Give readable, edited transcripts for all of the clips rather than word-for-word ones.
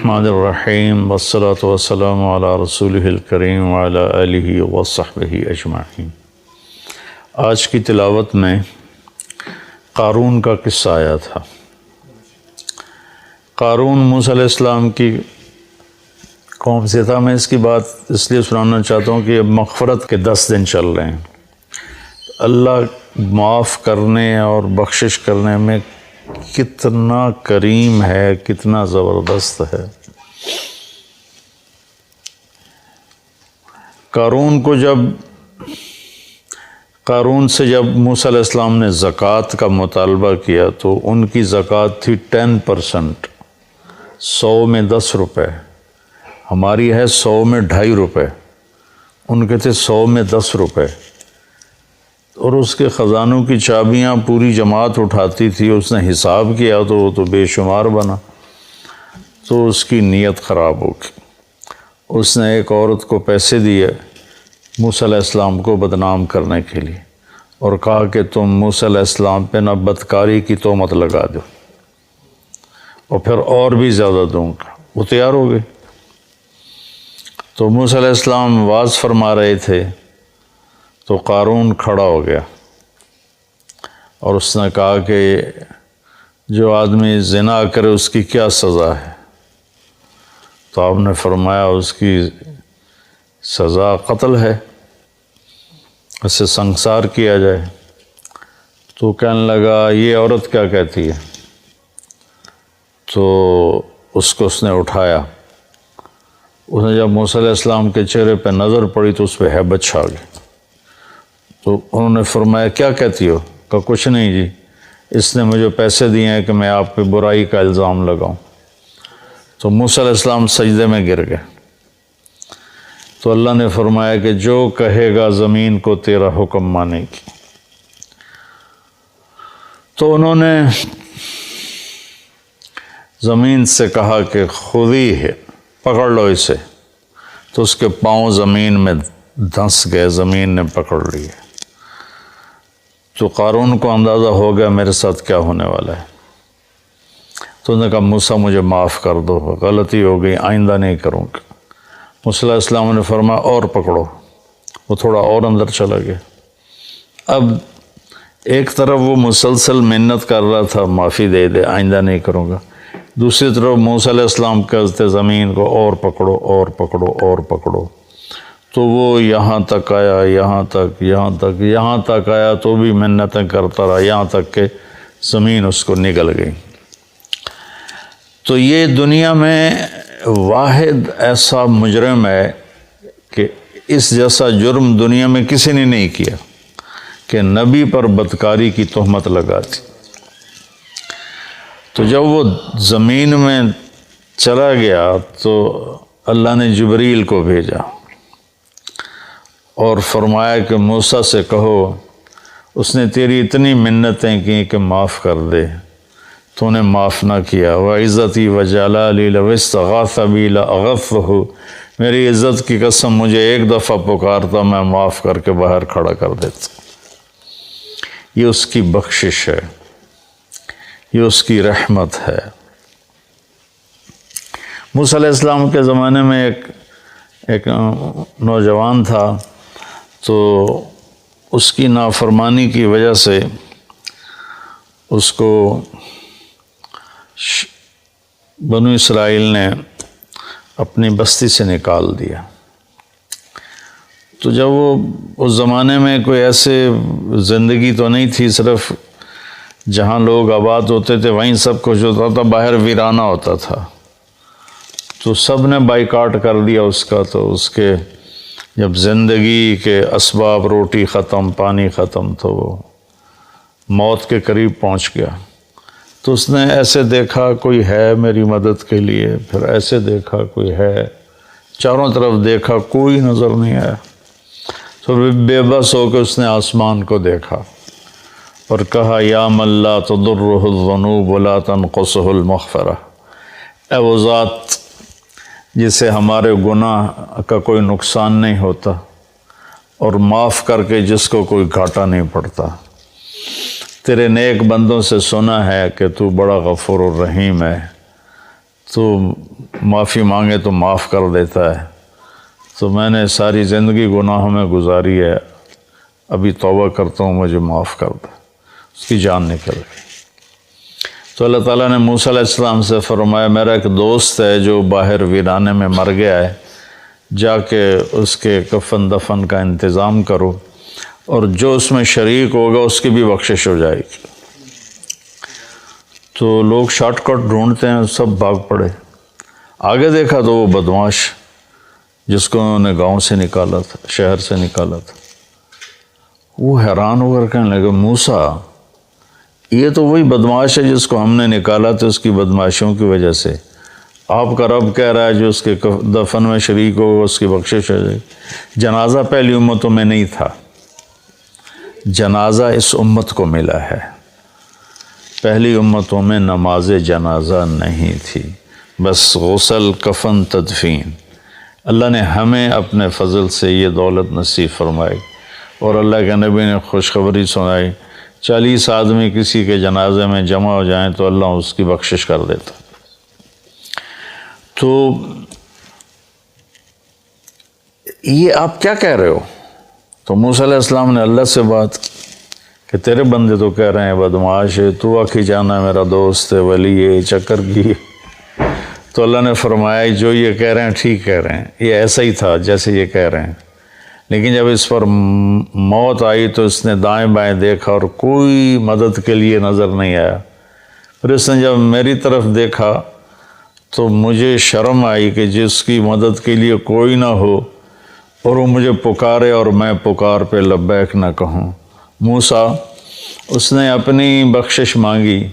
الرحمن الرحیم والصلاة والسلام علی رسولہ الکریم وعلی آلہ وصحبہ اجمعین۔ آج کی تلاوت میں قارون کا قصہ آیا تھا۔ قارون موسیٰ علیہ السلام کی قوم سے تھا۔ میں اس کی بات اس لیے سنانا چاہتا ہوں کہ اب مغفرت کے 10 دن چل رہے ہیں۔ اللہ معاف کرنے اور بخشش کرنے میں کتنا کریم ہے، کتنا زبردست ہے۔ قارون سے جب موسیٰ علیہ السلام نے زکوٰۃ کا مطالبہ کیا تو ان کی زکوٰۃ تھی 10%، 100 میں 10 روپے۔ ہماری ہے 100 میں 2.5 روپے، ان کے تھے 100 میں 10 روپے۔ اور اس کے خزانوں کی چابیاں پوری جماعت اٹھاتی تھی۔ اس نے حساب کیا تو وہ تو بے شمار بنا، تو اس کی نیت خراب ہو گئی۔ اس نے ایک عورت کو پیسے دیے موسیٰ علیہ السلام کو بدنام کرنے کے لیے، اور کہا کہ تم موسیٰ علیہ السلام پہ نہ بدکاری کی تہمت لگا دو، اور پھر اور بھی زیادہ دوں گا۔ وہ تیار ہو گئے۔ تو موسیٰ علیہ السلام واعظ فرما رہے تھے تو قارون کھڑا ہو گیا اور اس نے کہا کہ جو آدمی زنا کرے اس کی کیا سزا ہے؟ تو آپ نے فرمایا اس کی سزا قتل ہے، اسے سنگسار کیا جائے۔ تو کہنے لگا یہ عورت کیا کہتی ہے؟ تو اس کو اس نے اٹھایا۔ اس نے جب موسیٰ علیہ السلام کے چہرے پہ نظر پڑی تو اس پہ ہیبت چھا گئی۔ تو انہوں نے فرمایا کیا کہتی ہو؟ کہا کچھ نہیں جی، اس نے مجھے پیسے دیے ہیں کہ میں آپ پہ برائی کا الزام لگاؤں۔ تو موسیٰ علیہ السلام سجدے میں گر گئے۔ تو اللہ نے فرمایا کہ جو کہے گا زمین کو تیرا حکم مانے گی۔ تو انہوں نے زمین سے کہا کہ خودی ہے، پکڑ لو اسے۔ تو اس کے پاؤں زمین میں دھنس گئے، زمین نے پکڑ لیے۔ تو قارون کو اندازہ ہو گیا میرے ساتھ کیا ہونے والا ہے۔ تو انہوں نے کہا موسیٰ مجھے معاف کر دو، غلطی ہو گئی، آئندہ نہیں کروں گا۔ موسیٰ علیہ السلام نے فرمایا اور پکڑو۔ وہ تھوڑا اور اندر چلا گیا۔ اب ایک طرف وہ مسلسل محنت کر رہا تھا معافی دے دے، آئندہ نہیں کروں گا، دوسری طرف موسیٰ علیہ السلام کہتے زمین کو اور پکڑو اور پکڑو اور پکڑو۔ تو وہ یہاں تک آیا، یہاں تک آیا تو بھی منتیں کرتا رہا، یہاں تک کہ زمین اس کو نگل گئی۔ تو یہ دنیا میں واحد ایسا مجرم ہے کہ اس جیسا جرم دنیا میں کسی نے نہیں کیا کہ نبی پر بدکاری کی تہمت لگا دی۔ تو جب وہ زمین میں چلا گیا تو اللہ نے جبریل کو بھیجا اور فرمایا کہ موسیٰ سے کہو اس نے تیری اتنی منتیں کی کہ معاف کر دے، تو نے معاف نہ کیا۔ وَعِزَّتِي وَجَلَالِي لَوِ اسْتَغَاثَ بِي لَأَغَثْتُهُ، میری عزت کی قسم مجھے ایک دفعہ پکارتا میں معاف کر کے باہر کھڑا کر دیتا۔ یہ اس کی بخشش ہے، یہ اس کی رحمت ہے۔ موسیٰ علیہ السلام کے زمانے میں ایک نوجوان تھا، تو اس کی نافرمانی کی وجہ سے اس کو بنو اسرائیل نے اپنی بستی سے نکال دیا۔ تو جب وہ اس زمانے میں کوئی ایسے زندگی تو نہیں تھی، صرف جہاں لوگ آباد ہوتے تھے وہیں سب کچھ ہوتا تھا، باہر ویرانہ ہوتا تھا۔ تو سب نے بائیکاٹ کر دیا اس کا۔ تو اس کے جب زندگی کے اسباب، روٹی ختم، پانی ختم، تو وہ موت کے قریب پہنچ گیا۔ تو اس نے ایسے دیکھا کوئی ہے میری مدد کے لیے، پھر ایسے دیکھا کوئی ہے، چاروں طرف دیکھا کوئی نظر نہیں آیا۔ تو بے بس ہو کے اس نے آسمان کو دیکھا اور کہا یا من لا تضرہ الذنوب ولا تنقصہ المغفرہ، اے وہ ذات جسے ہمارے گناہ کا کوئی نقصان نہیں ہوتا اور معاف کر کے جس کو کوئی گھاٹا نہیں پڑتا، تیرے نیک بندوں سے سنا ہے کہ تو بڑا غفور الرحیم ہے، تو معافی مانگے تو معاف کر دیتا ہے. تو میں نے ساری زندگی گناہوں میں گزاری ہے، ابھی توبہ کرتا ہوں، مجھے معاف کر دے. اس کی جان نکل گئی. تو اللہ تعالیٰ نے موسیٰ علیہ السلام سے فرمایا میرا ایک دوست ہے جو باہر ویرانے میں مر گیا ہے، جا کے اس کے کفن دفن کا انتظام کرو، اور جو اس میں شریک ہوگا اس کی بھی بخشش ہو جائے گی. تو لوگ شارٹ کٹ ڈھونڈتے ہیں، سب بھاگ پڑے. آگے دیکھا تو وہ بدمعاش جس کو انہوں نے گاؤں سے نکالا تھا، شہر سے نکالا تھا، وہ حیران ہو کر کہنے لگے موسیٰ یہ تو وہی بدمعاش ہے جس کو ہم نے نکالا تھا، اس کی بدمعاشیوں کی وجہ سے. آپ کا رب کہہ رہا ہے جو اس کے دفن میں شریک ہوگا اس کی بخشش ہو جائے گی. جنازہ پہلی امتوں میں نہیں تھا، جنازہ اس امت کو ملا ہے. پہلی امتوں میں نماز جنازہ نہیں تھی، بس غسل، کفن، تدفین. اللہ نے ہمیں اپنے فضل سے یہ دولت نصیب فرمائی، اور اللہ کے نبی نے خوشخبری سنائی 40 آدمی کسی کے جنازے میں جمع ہو جائیں تو اللہ اس کی بخشش کر دیتا. تو یہ آپ کیا کہہ رہے ہو؟ تو موسیٰ علیہ السلام نے اللہ سے بات کہ تیرے بندے تو کہہ رہے ہیں بدمعاش ہے، تو آخی جانا میرا دوست ہے، ولی ہے، چکر کی. تو اللہ نے فرمایا جو یہ کہہ رہے ہیں ٹھیک کہہ رہے ہیں، یہ ایسا ہی تھا جیسے یہ کہہ رہے ہیں. لیکن جب اس پر موت آئی تو اس نے دائیں بائیں دیکھا اور کوئی مدد کے لیے نظر نہیں آیا. پھر اس نے جب میری طرف دیکھا تو مجھے شرم آئی کہ جس کی مدد کے لیے کوئی نہ ہو اور وہ مجھے پکارے اور میں پکار پہ لبیک نہ کہوں. موسیٰ اس نے اپنی بخشش مانگی،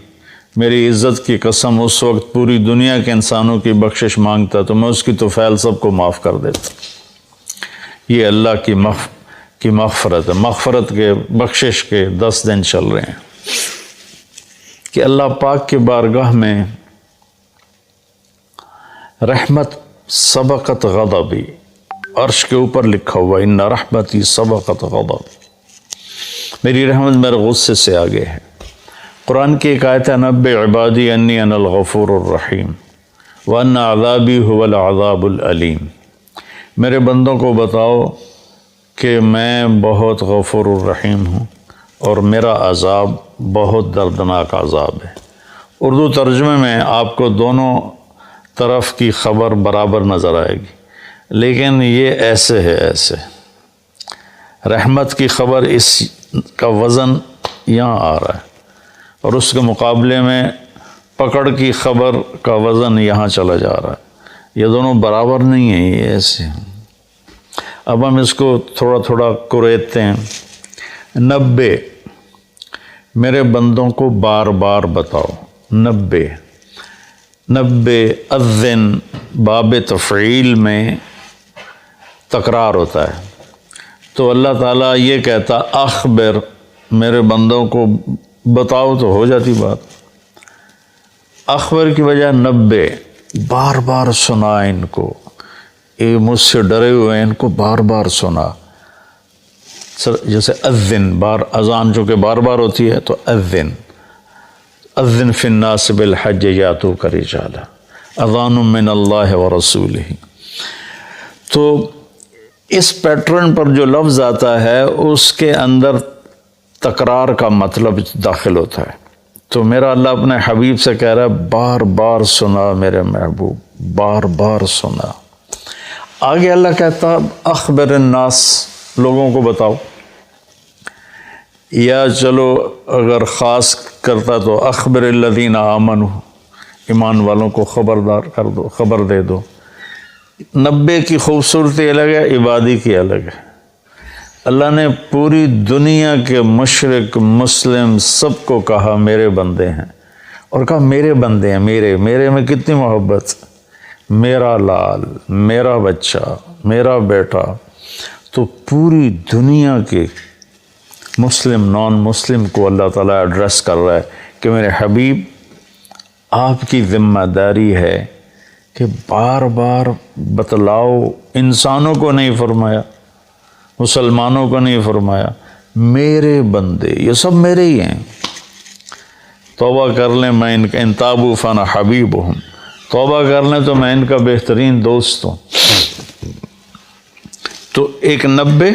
میری عزت کی قسم اس وقت پوری دنیا کے انسانوں کی بخشش مانگتا تو میں اس کی طفیل سب کو معاف کر دیتا. یہ اللہ کی مغفرت ہے. مغفرت کے بخشش کے 10 دن چل رہے ہیں کہ اللہ پاک کے بارگاہ میں رحمت سبقت غضبی، عرش کے اوپر لکھا ہوا ان رحمتی سبقت غضبی، میری رحمت میرے غصے سے آگے ہے. قرآن کی ایک آیت ہے نبئ عبادی انی انا الغفور الرحیم وان عذابی هو العذاب العلیم. میرے بندوں کو بتاؤ کہ میں بہت غفور الرحیم ہوں اور میرا عذاب بہت دردناک عذاب ہے. اردو ترجمے میں آپ کو دونوں طرف کی خبر برابر نظر آئے گی، لیکن یہ ایسے ہے، ایسے رحمت کی خبر اس کا وزن یہاں آ رہا ہے اور اس کے مقابلے میں پکڑ کی خبر کا وزن یہاں چلا جا رہا ہے. یہ دونوں برابر نہیں ہیں، یہ ایسے ہیں. اب ہم اس کو تھوڑا تھوڑا کریدتے ہیں. 90 میرے بندوں کو بار بار بتاؤ. 90 اذن باب تفعیل میں تکرار ہوتا ہے، تو اللہ تعالیٰ یہ کہتا اخبر میرے بندوں کو بتاؤ تو ہو جاتی بات. اخبر کی وجہ 90 بار بار سنا ان کو، یہ مجھ سے ڈرے ہوئے ان کو بار بار سنا. جیسے اذن بار اذان جو کہ بار بار ہوتی ہے تو اذن فی الناس بالحج یاتوک رجالا اذان من اللہ ورسولہ. تو اس پیٹرن پر جو لفظ آتا ہے اس کے اندر تکرار کا مطلب داخل ہوتا ہے. تو میرا اللہ اپنے حبیب سے کہہ رہا ہے بار بار سنا میرے محبوب، بار بار سنا. آگے اللہ کہتا اخبر الناس لوگوں کو بتاؤ، یا چلو اگر خاص کرتا تو اخبر الذین آمنوا ایمان والوں کو خبردار کر دو، خبر دے دو. 90 کی خوبصورتی الگ ہے، عبادی کی الگ ہے. اللہ نے پوری دنیا کے مشرق مسلم سب کو کہا میرے بندے ہیں، اور کہا میرے بندے ہیں. میرے میں کتنی محبت، میرا لال، میرا بچہ، میرا بیٹا. تو پوری دنیا کے مسلم نان مسلم کو اللہ تعالیٰ ایڈریس کر رہا ہے کہ میرے حبیب آپ کی ذمہ داری ہے کہ بار بار بتلاؤ. انسانوں کو نہیں فرمایا، مسلمانوں کو نہیں فرمایا، میرے بندے یہ سب میرے ہی ہیں. توبہ کر لیں، میں ان تابوا فانا حبیبہم، توبہ کر لیں تو میں ان کا بہترین دوست ہوں۔ تو 190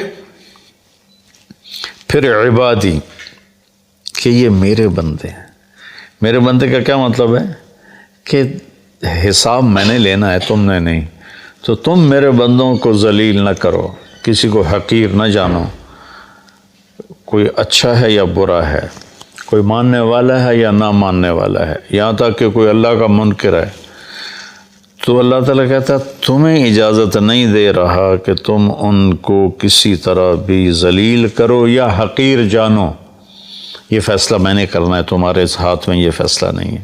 پھر عبادی، کہ یہ میرے بندے ہیں۔ میرے بندے کا کیا مطلب ہے کہ حساب میں نے لینا ہے، تم نے نہیں، تو تم میرے بندوں کو ذلیل نہ کرو، کسی کو حقیر نہ جانو، کوئی اچھا ہے یا برا ہے، کوئی ماننے والا ہے یا نہ ماننے والا ہے، یہاں تک کہ کوئی اللہ کا منکر ہے، تو اللہ تعالیٰ کہتا ہے تمہیں اجازت نہیں دے رہا کہ تم ان کو کسی طرح بھی ذلیل کرو یا حقیر جانو۔ یہ فیصلہ میں نے کرنا ہے، تمہارے ہاتھ میں یہ فیصلہ نہیں ہے۔